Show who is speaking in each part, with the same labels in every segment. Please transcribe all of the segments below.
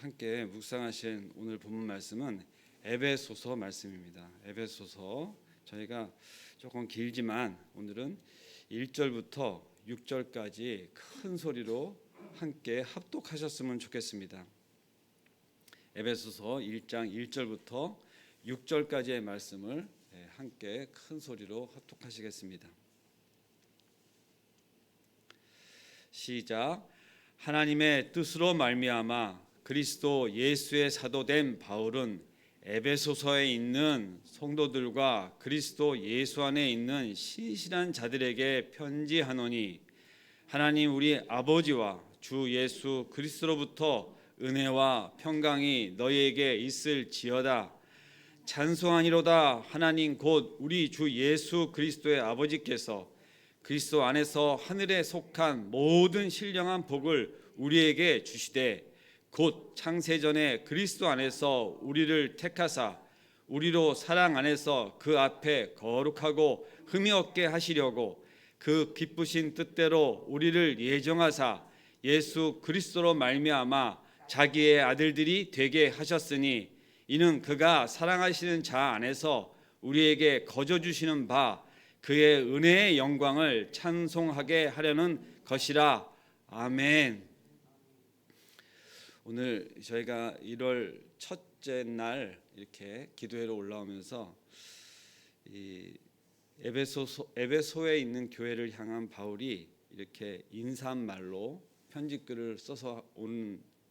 Speaker 1: 함께 묵상하신 오늘 본문 말씀은 에베소서 말씀입니다. 에베소서 저희가 조금 길지만 오늘은 1절부터 6절까지 큰 소리로 함께 합독하셨으면 좋겠습니다. 에베소서 1장 1절부터 6절까지의 말씀을 함께 큰 소리로 합독하시겠습니다. 시작. 하나님의 뜻으로 말미암아 그리스도 예수의 사도된 바울은 에베소서에 있는 성도들과 그리스도 예수 안에 있는 신실한 자들에게 편지하노니, 하나님 우리 아버지와 주 예수 그리스도로부터 은혜와 평강이 너희에게 있을지어다. 찬송하니로다. 하나님 곧 우리 주 예수 그리스도의 아버지께서 그리스도 안에서 하늘에 속한 모든 신령한 복을 우리에게 주시되, 곧 창세전에 그리스도 안에서 우리를 택하사 우리로 사랑 안에서 그 앞에 거룩하고 흠이 없게 하시려고 그 기쁘신 뜻대로 우리를 예정하사 예수 그리스도로 말미암아 자기의 아들들이 되게 하셨으니, 이는 그가 사랑하시는 자 안에서 우리에게 거저 주시는 바 그의 은혜의 영광을 찬송하게 하려는 것이라. 아멘. 오늘 저희가 1월 첫째 날 이렇게 기도회로 올라오면서 이 에베소에 있는 교회를 향한 바울이 이렇게 인사말로 편지글을 써서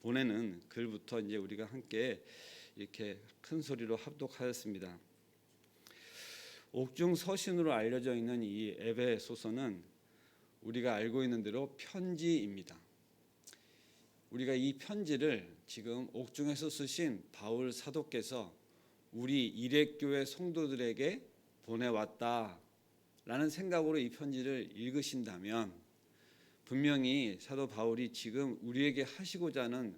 Speaker 1: 보내는 글부터 이제 우리가 함께 이렇게 큰 소리로 합독하였습니다. 옥중 서신으로 알려져 있는 이 에베소서는 우리가 알고 있는 대로 편지입니다. 우리가 이 편지를 지금 옥중에서 쓰신 바울 사도께서 우리 일회교회 성도들에게 보내왔다라는 생각으로 이 편지를 읽으신다면, 분명히 사도 바울이 지금 우리에게 하시고자 하는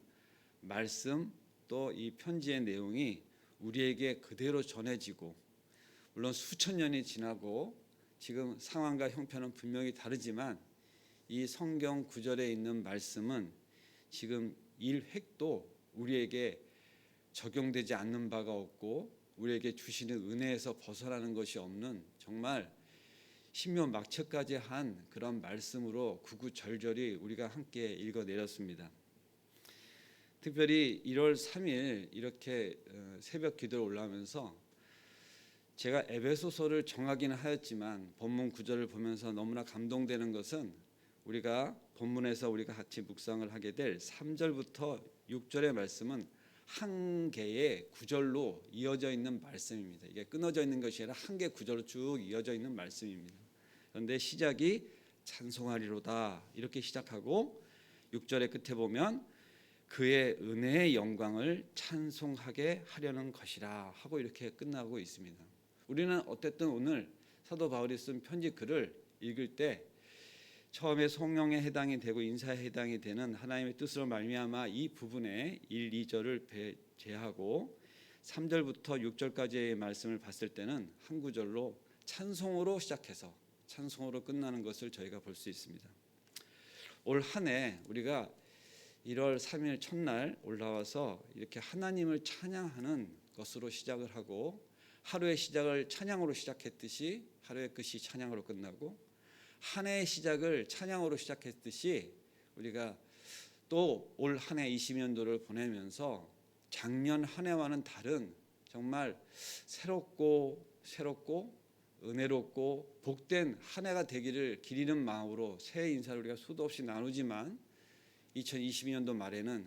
Speaker 1: 말씀, 또 이 편지의 내용이 우리에게 그대로 전해지고, 물론 수천 년이 지나고 지금 상황과 형편은 분명히 다르지만 이 성경 구절에 있는 말씀은 지금 1획도 우리에게 적용되지 않는 바가 없고 우리에게 주시는 은혜에서 벗어나는 것이 없는, 정말 신묘 막처까지 한 그런 말씀으로 구구절절히 우리가 함께 읽어내렸습니다. 특별히 1월 3일 이렇게 새벽 기도에 올라오면서 제가 에베소서를 정하기는 하였지만 본문 구절을 보면서 너무나 감동되는 것은, 우리가 본문에서 우리가 같이 묵상을 하게 될 3절부터 6절의 말씀은 한 개의 구절로 이어져 있는 말씀입니다. 이게 끊어져 있는 것이 아니라 한 개 구절로 쭉 이어져 있는 말씀입니다. 그런데 시작이 찬송하리로다 이렇게 시작하고 6절의 끝에 보면 그의 은혜의 영광을 찬송하게 하려는 것이라 하고 이렇게 끝나고 있습니다. 우리는 어쨌든 오늘 사도 바울이 쓴 편지 글을 읽을 때 처음에 성령에 해당이 되고 인사에 해당이 되는 하나님의 뜻으로 말미암아 이 부분에 1, 2절을 배제하고 3절부터 6절까지의 말씀을 봤을 때는 한 구절로 찬송으로 시작해서 찬송으로 끝나는 것을 저희가 볼 수 있습니다. 올 한 해 우리가 1월 3일 첫날 올라와서 이렇게 하나님을 찬양하는 것으로 시작을 하고, 하루의 시작을 찬양으로 시작했듯이 하루의 끝이 찬양으로 끝나고, 한 해의 시작을 찬양으로 시작했듯이 우리가 또 올 한 해 20년도를 보내면서 작년 한 해와는 다른 정말 새롭고 은혜롭고 복된 한 해가 되기를 기리는 마음으로 새해 인사를 우리가 수도 없이 나누지만, 2022년도 말에는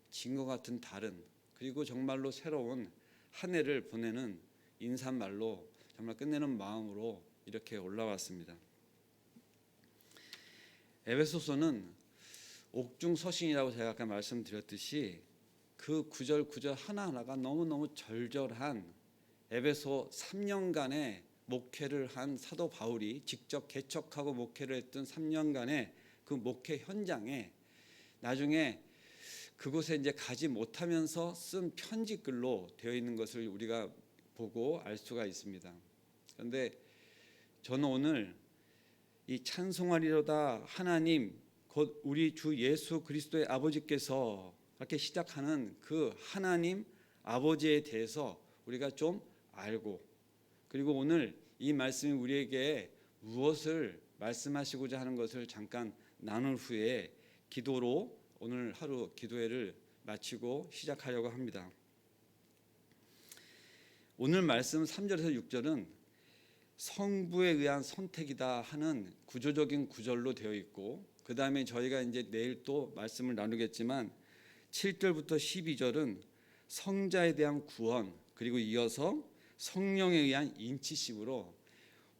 Speaker 1: 진것 같은 다른, 그리고 정말로 새로운 한 해를 보내는 인사말로 정말 끝내는 마음으로 이렇게 올라왔습니다. 에베소서는 옥중 서신이라고 제가 아까 말씀드렸듯이 그 구절 하나하나가 너무너무 절절한 에베소 3년간의 목회를 한 사도 바울이 직접 개척하고 목회를 했던 3년간의 그 목회 현장에 나중에 그곳에 이제 가지 못하면서 쓴 편지글로 되어 있는 것을 우리가 보고 알 수가 있습니다. 그런데 저는 오늘 이 찬송하리로다 하나님 곧 우리 주 예수 그리스도의 아버지께서 이렇게 시작하는 그 하나님 아버지에 대해서 우리가 좀 알고, 그리고 오늘 이 말씀이 우리에게 무엇을 말씀하시고자 하는 것을 잠깐 나눌 후에 기도로 오늘 하루 기도회를 마치고 시작하려고 합니다. 오늘 말씀 3절에서 6절은 성부에 의한 선택이다 하는 구조적인 구절로 되어 있고, 그 다음에 저희가 이제 내일 또 말씀을 나누겠지만 7절부터 12절은 성자에 대한 구원, 그리고 이어서 성령에 의한 인치심으로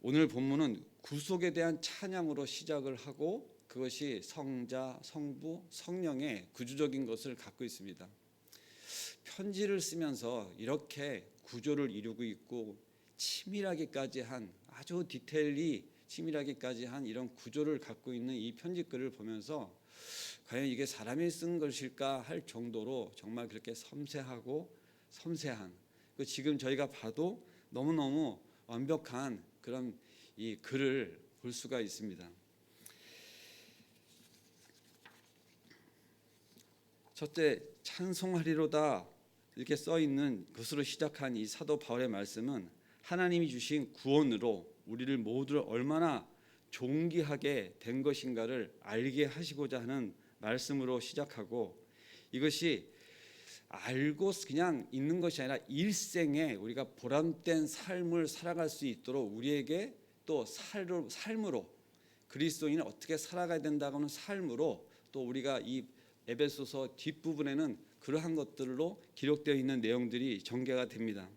Speaker 1: 오늘 본문은 구속에 대한 찬양으로 시작을 하고, 그것이 성자, 성부, 성령의 구조적인 것을 갖고 있습니다. 편지를 쓰면서 이렇게 구조를 이루고 있고 치밀하게까지 한, 아주 디테일리 치밀하게까지 한 이런 구조를 갖고 있는 이 편지글을 보면서 과연 이게 사람이 쓴 것일까 할 정도로 정말 그렇게 섬세하고 섬세한, 지금 저희가 봐도 너무너무 완벽한 그런 이 글을 볼 수가 있습니다. 첫째, 찬송하리로다 이렇게 써 있는 것으로 시작한 이 사도 바울의 말씀은 하나님이 주신 구원으로 우리를 모두를 얼마나 존귀하게 된 것인가를 알게 하시고자 하는 말씀으로 시작하고, 이것이 알고 그냥 있는 것이 아니라 일생에 우리가 보람된 삶을 살아갈 수 있도록 우리에게 또 삶으로 그리스도인은 어떻게 살아가야 된다고 하는 삶으로 또 우리가 이 에베소서 뒷부분에는 그러한 것들로 기록되어 있는 내용들이 전개가 됩니다.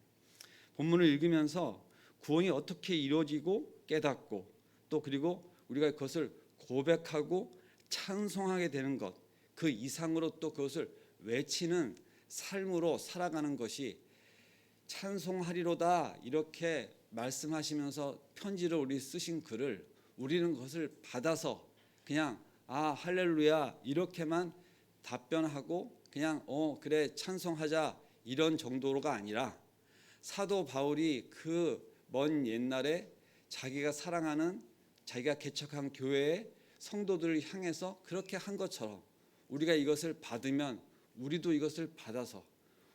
Speaker 1: 본문을 읽으면서 구원이 어떻게 이루어지고 깨닫고 또 그리고 우리가 그것을 고백하고 찬송하게 되는 것, 그 이상으로 또 그것을 외치는 삶으로 살아가는 것이 찬송하리로다 이렇게 말씀하시면서 편지를 우리 쓰신 글을 우리는 그것을 받아서 그냥 할렐루야 이렇게만 답변하고 그냥 그래 찬송하자 이런 정도로가 아니라, 사도 바울이 그 먼 옛날에 자기가 사랑하는 자기가 개척한 교회의 성도들을 향해서 그렇게 한 것처럼 우리가 이것을 받으면 우리도 이것을 받아서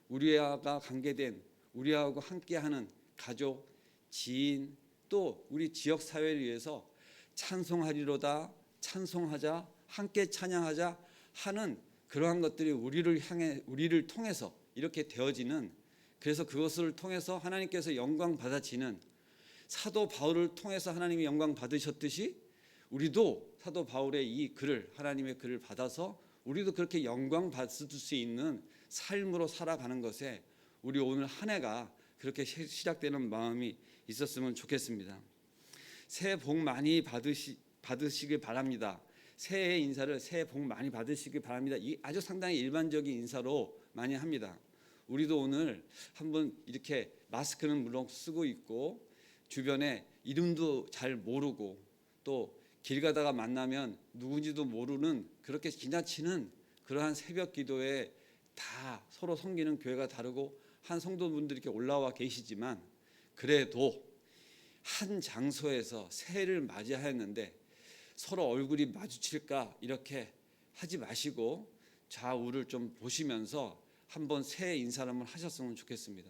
Speaker 1: 우리와 관계된 우리하고 함께하는 가족, 지인 아직도 우리 지역 사회를 위해서 찬송하리로다, 찬송하자, 함께 찬양하자 하는 그러한 것들이 우리를 통해서 이렇게 되어지는, 그래서 그것을 통해서 하나님께서 영광 받아지는, 사도 바울을 통해서 하나님이 영광 받으셨듯이 우리도 사도 바울의 이 글을, 하나님의 글을 받아서 우리도 그렇게 영광 받을 수 있는 삶으로 살아가는 것에 우리 오늘 한 해가 그렇게 시작되는 마음이 있었으면 좋겠습니다. 새해 복 많이 받으시길 바랍니다. 새해 인사를 새해 복 많이 받으시길 바랍니다. 이 아주 상당히 일반적인 인사로 많이 합니다. 우리도 오늘 한번 이렇게 마스크는 물론 쓰고 있고 주변에 이름도 잘 모르고 또 길 가다가 만나면 누군지도 모르는 그렇게 지나치는 그러한 새벽 기도에 다 서로 섬기는 교회가 다르고 한 성도분들이 이렇게 올라와 계시지만, 그래도 한 장소에서 새해를 맞이하였는데 서로 얼굴이 마주칠까 이렇게 하지 마시고 좌우를 좀 보시면서 한번 새해 인사를 한번 하셨으면 좋겠습니다.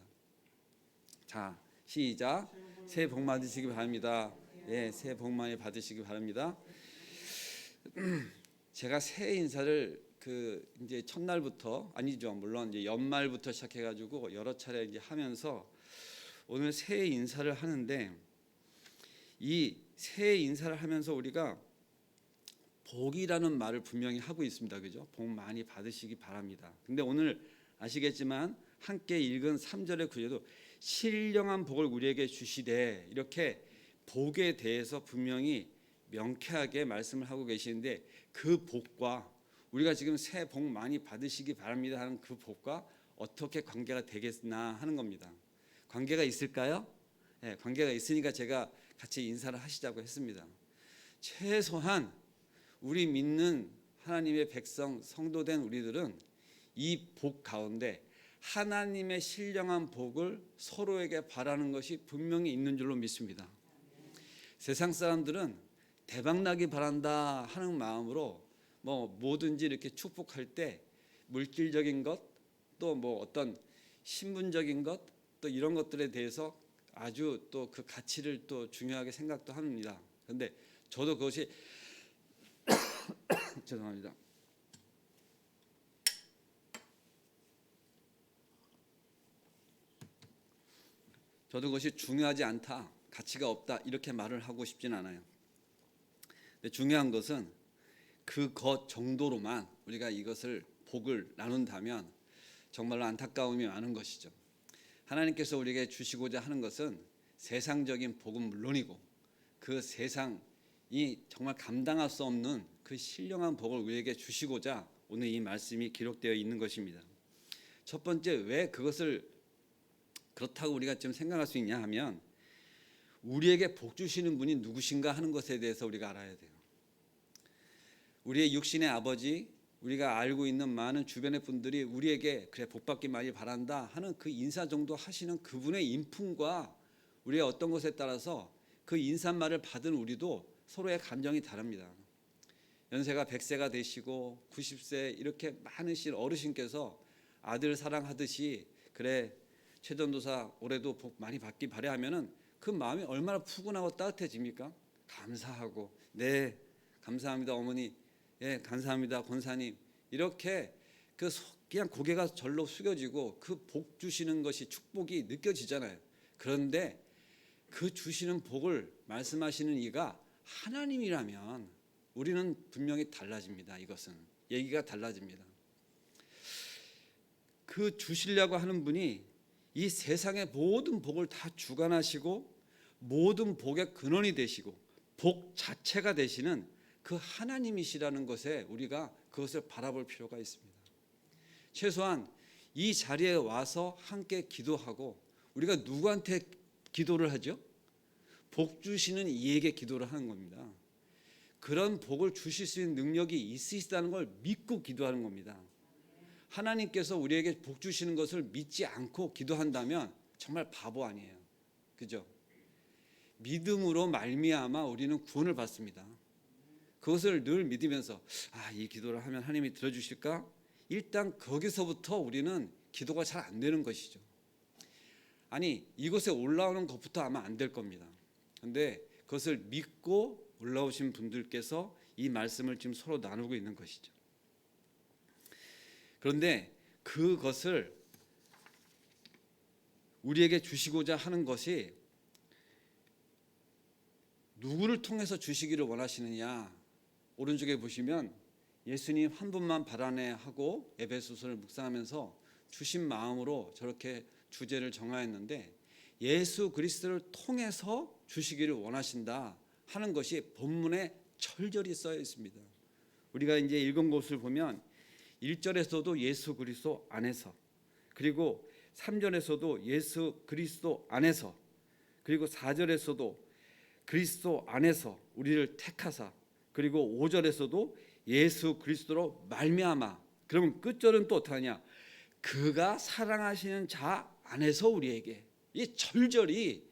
Speaker 1: 자, 시작. 새해 복 받으시기 바랍니다. 예, 새해 복 많이 받으시기 바랍니다. 제가 새해 인사를 이제 첫날부터 아니죠, 물론 이제 연말부터 시작해가지고 여러 차례 이제 하면서 오늘 새해 인사를 하는데, 이 새해 인사를 하면서 우리가 복이라는 말을 분명히 하고 있습니다, 그죠? 복 많이 받으시기 바랍니다. 근데 오늘 아시겠지만 함께 읽은 3절의 구절도 신령한 복을 우리에게 주시되, 이렇게 복에 대해서 분명히 명쾌하게 말씀을 하고 계시는데, 그 복과 우리가 지금 새해 복 많이 받으시기 바랍니다 하는 그 복과 어떻게 관계가 되겠나 하는 겁니다. 관계가 있을까요? 네, 관계가 있으니까 제가 같이 인사를 하시자고 했습니다. 최소한 우리 믿는 하나님의 백성, 성도된 우리들은 이 복 가운데 하나님의 신령한 복을 서로에게 바라는 것이 분명히 있는 줄로 믿습니다. 세상 사람들은 대박나기 바란다 하는 마음으로 뭐든지 이렇게 축복할 때 물질적인 것, 또 뭐 어떤 신분적인 것, 또 이런 것들에 대해서 아주 또 그 가치를 또 중요하게 생각도 합니다. 그런데 저도 그것이 죄송합니다. 저도 그것이 중요하지 않다, 가치가 없다 이렇게 말을 하고 싶진 않아요. 근데 중요한 것은 그것 정도로만 우리가 이것을 복을 나눈다면 정말로 안타까움이 많은 것이죠. 하나님께서 우리에게 주시고자 하는 것은 세상적인 복은 물론이고 그 세상이 정말 감당할 수 없는 그 신령한 복을 우리에게 주시고자 오늘 이 말씀이 기록되어 있는 것입니다. 첫 번째, 왜 그것을 그렇다고 우리가 좀 생각할 수 있냐 하면 우리에게 복 주시는 분이 누구신가 하는 것에 대해서 우리가 알아야 돼요. 우리의 육신의 아버지, 우리가 알고 있는 많은 주변의 분들이 우리에게 그래 복 받기 많이 바란다 하는 그 인사 정도 하시는 그분의 인품과 우리의 어떤 것에 따라서 그 인사말을 받은 우리도 서로의 감정이 다릅니다. 연세가 100세가 되시고 90세 이렇게 많으신 어르신께서 아들 사랑하듯이 그래 최전도사 올해도 복 많이 받기 바래 하면은 그 마음이 얼마나 푸근하고 따뜻해집니까? 감사하고 네 감사합니다 어머니, 예 감사합니다 권사님, 이렇게 그냥 고개가 절로 숙여지고 그 복 주시는 것이 축복이 느껴지잖아요. 그런데 그 주시는 복을 말씀하시는 이가 하나님이라면 우리는 분명히 달라집니다. 이것은 얘기가 달라집니다. 그 주시려고 하는 분이 이 세상의 모든 복을 다 주관하시고 모든 복의 근원이 되시고 복 자체가 되시는 그 하나님이시라는 것에 우리가 그것을 바라볼 필요가 있습니다. 최소한 이 자리에 와서 함께 기도하고 우리가 누구한테 기도를 하죠? 복 주시는 이에게 기도를 하는 겁니다. 그런 복을 주실 수 있는 능력이 있으시다는 걸 믿고 기도하는 겁니다. 하나님께서 우리에게 복 주시는 것을 믿지 않고 기도한다면 정말 바보 아니에요. 그죠? 믿음으로 말미암아 우리는 구원을 받습니다. 그것을 늘 믿으면서 이 기도를 하면 하나님이 들어주실까? 일단 거기서부터 우리는 기도가 잘 안 되는 것이죠. 아니 이곳에 올라오는 것부터 아마 안 될 겁니다. 그런데 그것을 믿고 올라오신 분들께서 이 말씀을 지금 서로 나누고 있는 것이죠. 그런데 그것을 우리에게 주시고자 하는 것이 누구를 통해서 주시기를 원하시느냐, 오른쪽에 보시면 예수님 한 분만 바라네 하고 에베소서를 묵상하면서 주신 마음으로 저렇게 주제를 정하였는데 예수 그리스도를 통해서 주시기를 원하신다 하는 것이 본문에 절절히 써여 있습니다. 우리가 이제 읽은 것을 보면 1절에서도 예수 그리스도 안에서, 그리고 3절에서도 예수 그리스도 안에서, 그리고 4절에서도 그리스도 안에서 우리를 택하사, 그리고 5절에서도 예수 그리스도로 말미암아. 그러면 끝절은 또 어떠하냐? 그가 사랑하시는 자 안에서 우리에게. 이 절절히,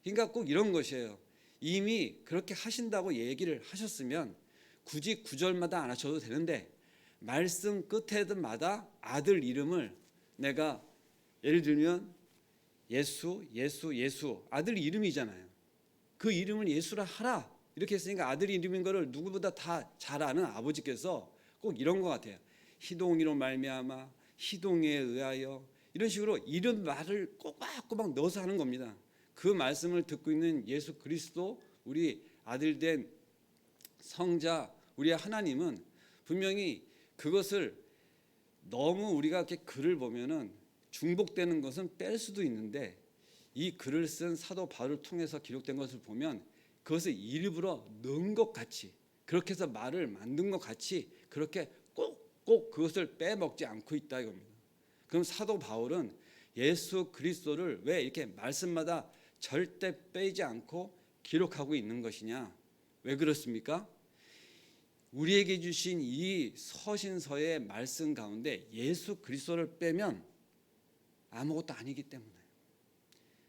Speaker 1: 그러니까 꼭 이런 것이에요. 이미 그렇게 하신다고 얘기를 하셨으면 굳이 구절마다 안 하셔도 되는데 말씀 끝에마다 아들 이름을 내가 예를 들면 예수 아들 이름이잖아요. 그 이름을 예수라 하라 이렇게 했으니까 아들 이름인 거를 누구보다 다 잘 아는 아버지께서 꼭 이런 것 같아요. 희동이로 말미암아, 희동에 의하여, 이런 식으로 이런 말을 꼬박꼬박 넣어서 하는 겁니다. 그 말씀을 듣고 있는 예수 그리스도, 우리 아들 된 성자, 우리의 하나님은 분명히 그것을 너무 우리가 이렇게 글을 보면은 중복되는 것은 뺄 수도 있는데 이 글을 쓴 사도 바울을 통해서 기록된 것을 보면 그것을 일부러 넣은 것 같이, 그렇게 해서 말을 만든 것 같이 그렇게 꼭 그것을 빼먹지 않고 있다 이겁니다. 그럼 사도 바울은 예수 그리스도를 왜 이렇게 말씀마다 절대 빼지 않고 기록하고 있는 것이냐? 왜 그렇습니까? 우리에게 주신 이 서신서의 말씀 가운데 예수 그리스도를 빼면 아무것도 아니기 때문에,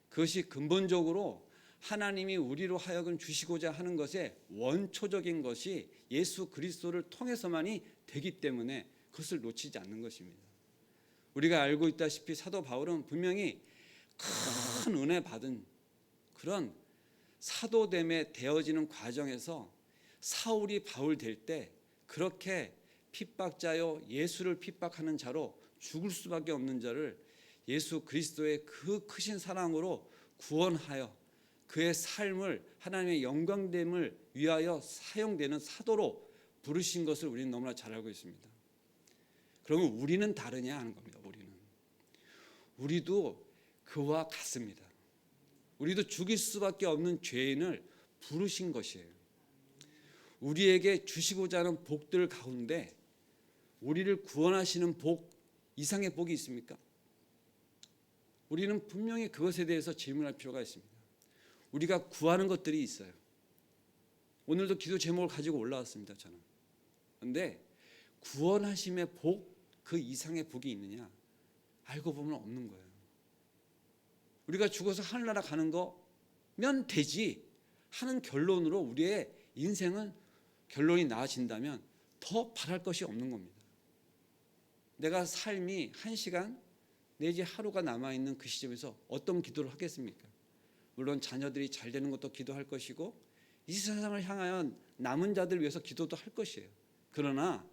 Speaker 1: 그것이 근본적으로 하나님이 우리로 하여금 주시고자 하는 것의 원초적인 것이 예수 그리스도를 통해서만이 되기 때문에 그것을 놓치지 않는 것입니다. 우리가 알고 있다시피 사도 바울은 분명히 큰 은혜 받은 그런 사도됨에 되어지는 과정에서 사울이 바울 될 때 그렇게 핍박자요 예수를 핍박하는 자로 죽을 수밖에 없는 자를 예수 그리스도의 그 크신 사랑으로 구원하여 그의 삶을 하나님의 영광됨을 위하여 사용되는 사도로 부르신 것을 우리는 너무나 잘 알고 있습니다. 그러면 우리는 다르냐 하는 겁니다. 우리도 그와 같습니다. 우리도 죽일 수밖에 없는 죄인을 부르신 것이에요. 우리에게 주시고자 하는 복들 가운데 우리를 구원하시는 복 이상의 복이 있습니까? 우리는 분명히 그것에 대해서 질문할 필요가 있습니다. 우리가 구하는 것들이 있어요. 오늘도 기도 제목을 가지고 올라왔습니다. 저는. 그런데 구원하심의 복 그 이상의 복이 있느냐? 알고 보면 없는 거예요. 우리가 죽어서 하늘나라 가는 거면 되지 하는 결론으로 우리의 인생은 결론이 나아진다면 더 바랄 것이 없는 겁니다. 내가 삶이 1시간 내지 하루가 남아있는 그 시점에서 어떤 기도를 하겠습니까? 물론 자녀들이 잘 되는 것도 기도할 것이고 이 세상을 향하여 남은 자들 위해서 기도도 할 것이에요. 그러나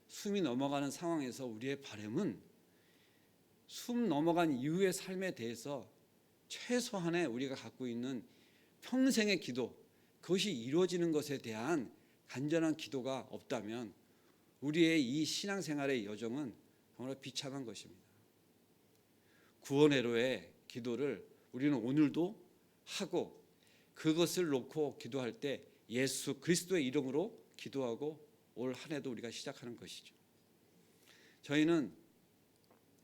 Speaker 1: 숨이 넘어가는 상황에서 우리의 바람은 숨 넘어간 이후의 삶에 대해서 최소한의 우리가 갖고 있는 평생의 기도, 그것이 이루어지는 것에 대한 간절한 기도가 없다면 우리의 이 신앙생활의 여정은 정말 비참한 것입니다. 구원회로의 기도를 우리는 오늘도 하고 그것을 놓고 기도할 때 예수 그리스도의 이름으로 기도하고 올 한 해도 우리가 시작하는 것이죠. 저희는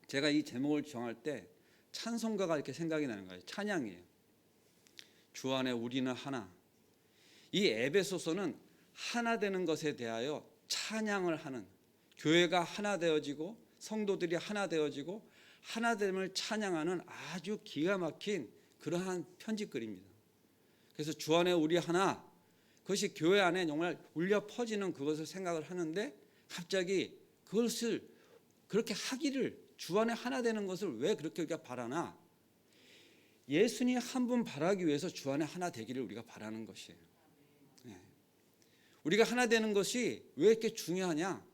Speaker 1: 제가 이 제목을 정할 때 찬송가가 이렇게 생각이 나는 거예요. 찬양이에요. 주 안에 우리는 하나. 이 에베소서는 하나 되는 것에 대하여 찬양을 하는, 교회가 하나 되어지고 성도들이 하나 되어지고 하나됨을 찬양하는 아주 기가 막힌 그러한 편지글입니다. 그래서 주 안에 우리 하나, 그것이 교회 안에 정말 울려 퍼지는 그것을 생각을 하는데 갑자기 그것을 그렇게 하기를, 주 안에 하나 되는 것을 왜 그렇게 우리가 바라나? 예수님 한 분 바라기 위해서 주 안에 하나 되기를 우리가 바라는 것이에요. 네. 우리가 하나 되는 것이 왜 이렇게 중요하냐?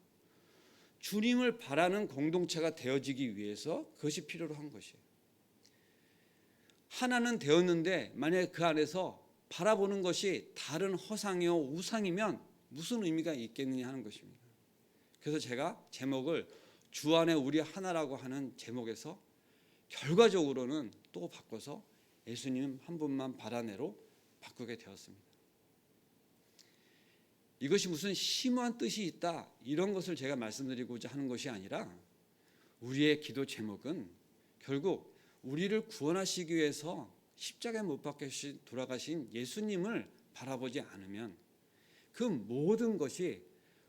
Speaker 1: 주님을 바라는 공동체가 되어지기 위해서 그것이 필요로 한 것이에요. 하나는 되었는데 만약에 그 안에서 바라보는 것이 다른 허상이요 우상이면 무슨 의미가 있겠느냐 하는 것입니다. 그래서 제가 제목을 주 안에 우리 하나라고 하는 제목에서 결과적으로는 또 바꿔서 예수님 한 분만 바라내로 바꾸게 되었습니다. 이것이 무슨 심오한 뜻이 있다 이런 것을 제가 말씀드리고자 하는 것이 아니라 우리의 기도 제목은 결국 우리를 구원하시기 위해서 십자가에 못 박혀 돌아가신 예수님을 바라보지 않으면 그 모든 것이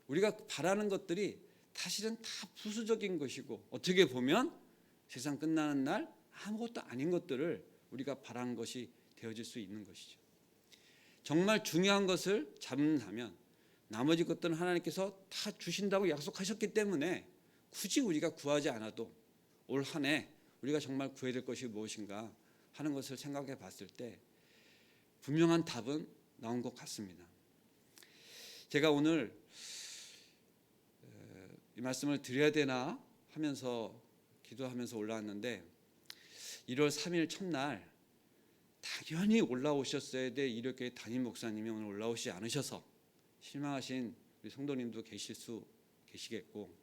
Speaker 1: 우리가 바라는 것들이 사실은 다 부수적인 것이고 어떻게 보면 세상 끝나는 날 아무것도 아닌 것들을 우리가 바라는 것이 되어질 수 있는 것이죠. 정말 중요한 것을 잡는다면 나머지 것들은 하나님께서 다 주신다고 약속하셨기 때문에 굳이 우리가 구하지 않아도 올 한 해 우리가 정말 구해야 될 것이 무엇인가 하는 것을 생각해 봤을 때 분명한 답은 나온 것 같습니다. 제가 오늘 이 말씀을 드려야 되나 하면서 기도하면서 올라왔는데 1월 3일 첫날 당연히 올라오셨어야 될 이렇게 담임 목사님이 오늘 올라오시지 않으셔서 실망하신 우리 성도님도 계시겠고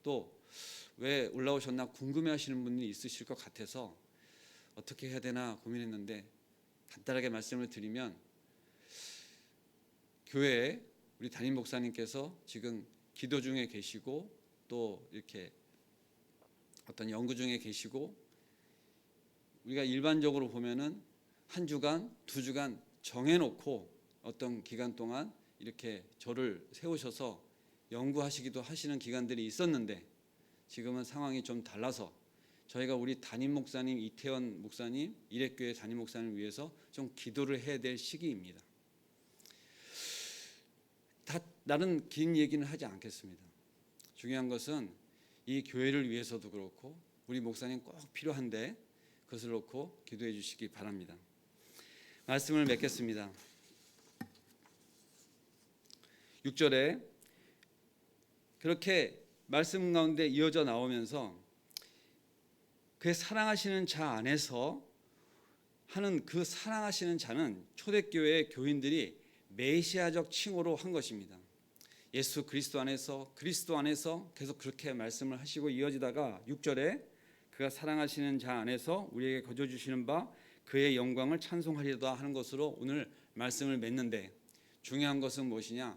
Speaker 1: 또 왜 올라오셨나 궁금해하시는 분이 있으실 것 같아서 어떻게 해야 되나 고민했는데 간단하게 말씀을 드리면 교회에 우리 담임 목사님께서 지금 기도 중에 계시고 또 이렇게 어떤 연구 중에 계시고 우리가 일반적으로 보면은 한 주간, 두 주간 정해놓고 어떤 기간 동안 이렇게 저를 세우셔서 연구하시기도 하시는 기간들이 있었는데 지금은 상황이 좀 달라서 저희가 우리 담임 목사님 이태원 목사님 이let교회 담임 목사님을 위해서 좀 기도를 해야 될 시기입니다. 다른 긴 얘기는 하지 않겠습니다. 중요한 것은 이 교회를 위해서도 그렇고 우리 목사님 꼭 필요한데 그것을 놓고 기도해 주시기 바랍니다. 말씀을 맺겠습니다. 6절에 그렇게 말씀 가운데 이어져 나오면서 그의 사랑하시는 자 안에서 하는 그 사랑하시는 자는 초대교회 교인들이 메시아적 칭호로 한 것입니다. 예수 그리스도 안에서 계속 그렇게 말씀을 하시고 이어지다가 6절에 그가 사랑하시는 자 안에서 우리에게 거저 주시는 바 그의 영광을 찬송하리로다 하는 것으로 오늘 말씀을 맺는데, 중요한 것은 무엇이냐?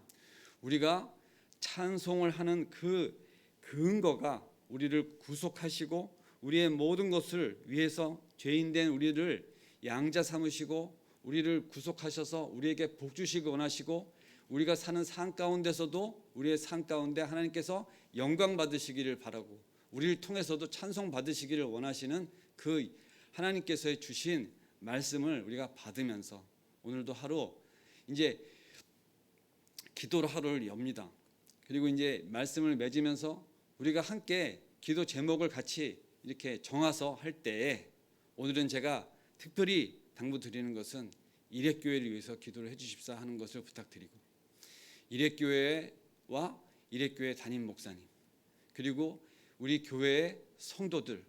Speaker 1: 우리가 찬송을 하는 그 근거가 우리를 구속하시고 우리의 모든 것을 위해서 죄인된 우리를 양자 삼으시고 우리를 구속하셔서 우리에게 복 주시기 원하시고 우리가 사는 삶 가운데서도 우리의 삶 가운데 하나님께서 영광 받으시기를 바라고 우리를 통해서도 찬송 받으시기를 원하시는 그 하나님께서 주신 말씀을 우리가 받으면서 오늘도 하루 이제 기도로 하루를 엽니다. 그리고 이제 말씀을 맺으면서 우리가 함께 기도 제목을 같이 이렇게 정해서 할 때에 오늘은 제가 특별히 당부드리는 것은 일회교회를 위해서 기도를 해주십사 하는 것을 부탁드리고, 일회교회와 일회교회 담임 목사님 그리고 우리 교회의 성도들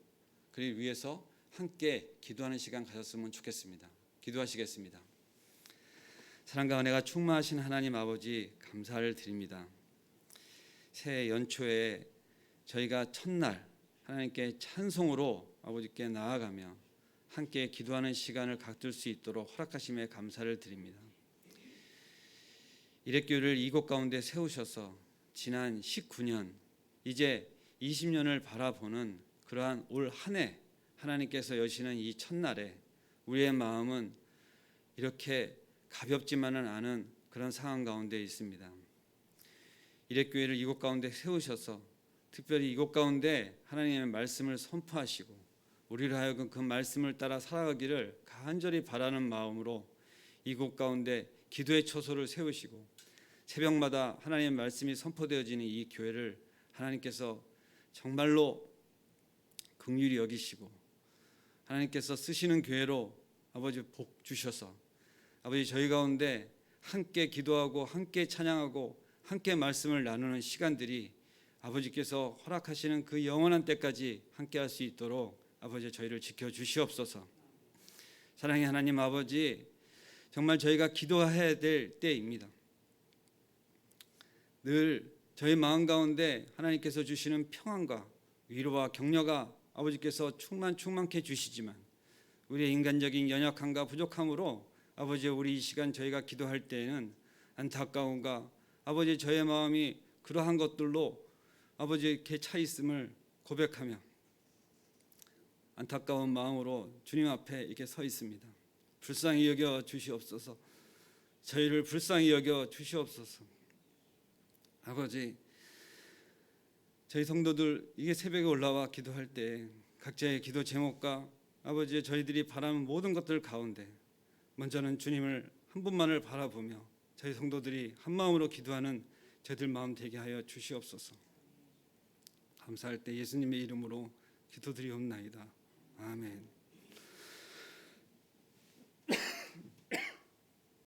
Speaker 1: 그를 위해서 함께 기도하는 시간 가졌으면 좋겠습니다. 기도하시겠습니다. 사랑과 은혜가 충만하신 하나님 아버지, 감사를 드립니다. 새해 연초에 저희가 첫날 하나님께 찬송으로 아버지께 나아가며 함께 기도하는 시간을 갖을 수 있도록 허락하심에 감사를 드립니다. 일회교회를 이곳 가운데 세우셔서 지난 19년 이제 20년을 바라보는 그러한 올 한 해 하나님께서 여시는 이 첫날에 우리의 마음은 이렇게 가볍지만은 않은 그런 상황 가운데 있습니다. 일회교회를 이곳 가운데 세우셔서 특별히 이곳 가운데 하나님의 말씀을 선포하시고 우리를 하여금 그 말씀을 따라 살아가기를 간절히 바라는 마음으로 이곳 가운데 기도의 처소를 세우시고 새벽마다 하나님의 말씀이 선포되어지는 이 교회를 하나님께서 정말로 긍휼히 여기시고 하나님께서 쓰시는 교회로 아버지 복 주셔서 아버지 저희 가운데 함께 기도하고 함께 찬양하고 함께 말씀을 나누는 시간들이 아버지께서 허락하시는 그 영원한 때까지 함께 할 수 있도록 아버지 저희를 지켜주시옵소서. 사랑의 하나님 아버지, 정말 저희가 기도해야 될 때입니다. 늘 저희 마음 가운데 하나님께서 주시는 평안과 위로와 격려가 아버지께서 충만케 주시지만 우리의 인간적인 연약함과 부족함으로 아버지 우리 이 시간 저희가 기도할 때에는 안타까움과 아버지 저의 마음이 그러한 것들로 아버지 이렇게 차 있음을 고백하며 안타까운 마음으로 주님 앞에 이렇게 서 있습니다. 불쌍히 여겨 주시옵소서. 저희를 불쌍히 여겨 주시옵소서. 아버지, 저희 성도들 이게 새벽에 올라와 기도할 때 각자의 기도 제목과 아버지 저희들이 바라는 모든 것들 가운데 먼저는 주님을 한 분만을 바라보며 저희 성도들이 한 마음으로 기도하는 저희들 마음 되게 하여 주시옵소서. 감사할 때 예수님의 이름으로 기도드리옵나이다. 아멘.